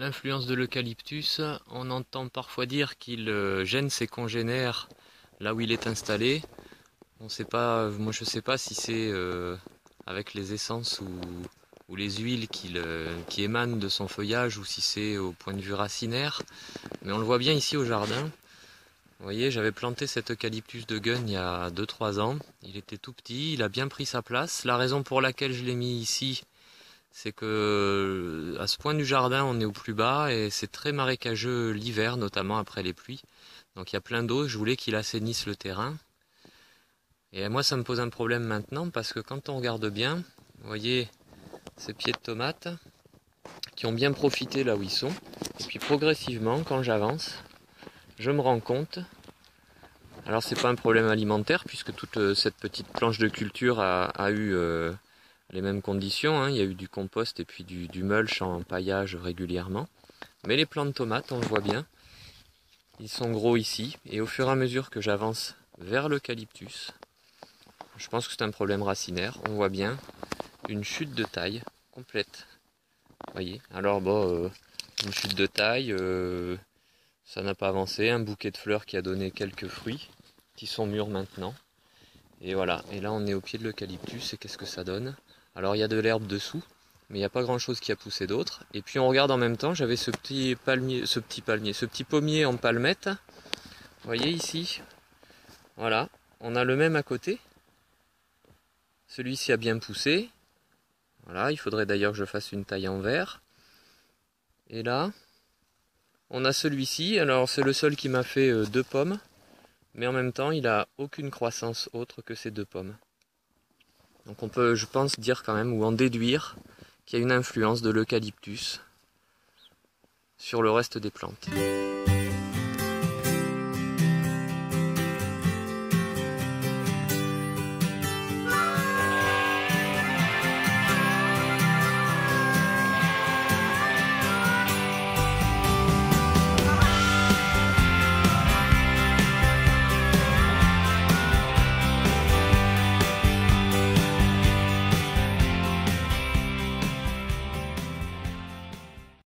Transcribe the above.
L'influence de l'eucalyptus, on entend parfois dire qu'il gêne ses congénères là où il est installé. On sait pas, moi je sais pas si c'est avec les essences ou les huiles qui émanent de son feuillage ou si c'est au point de vue racinaire. Mais on le voit bien ici au jardin. Vous voyez, j'avais planté cet eucalyptus de Gun il y a 2-3 ans. Il était tout petit, il a bien pris sa place. La raison pour laquelle je l'ai mis ici, c'est que à ce point du jardin, on est au plus bas et c'est très marécageux l'hiver, notamment après les pluies. Donc il y a plein d'eau, je voulais qu'il assainisse le terrain. Et moi, ça me pose un problème maintenant parce que quand on regarde bien, vous voyez ces pieds de tomates qui ont bien profité là où ils sont. Et puis progressivement, quand j'avance, je me rends compte. Alors c'est pas un problème alimentaire puisque toute cette petite planche de culture a eu les mêmes conditions, hein. Il y a eu du compost et puis du mulch en paillage régulièrement. Mais les plants de tomates, on le voit bien, ils sont gros ici. Et au fur et à mesure que j'avance vers l'eucalyptus, je pense que c'est un problème racinaire. On voit bien une chute de taille complète. Vous voyez. Alors bon, une chute de taille, ça n'a pas avancé. Un bouquet de fleurs qui a donné quelques fruits qui sont mûrs maintenant. Et voilà. Et là, on est au pied de l'eucalyptus. Et qu'est-ce que ça donne? Alors il y a de l'herbe dessous, mais il n'y a pas grand chose qui a poussé d'autre. Et puis on regarde en même temps, j'avais ce petit pommier en palmette. Vous voyez ici? Voilà. On a le même à côté. Celui-ci a bien poussé. Voilà, il faudrait d'ailleurs que je fasse une taille en verre. Et là, on a celui-ci. Alors c'est le seul qui m'a fait 2 pommes. Mais en même temps, il n'a aucune croissance autre que ces 2 pommes. Donc on peut, je pense, dire quand même, ou en déduire, qu'il y a une influence de l'eucalyptus sur le reste des plantes.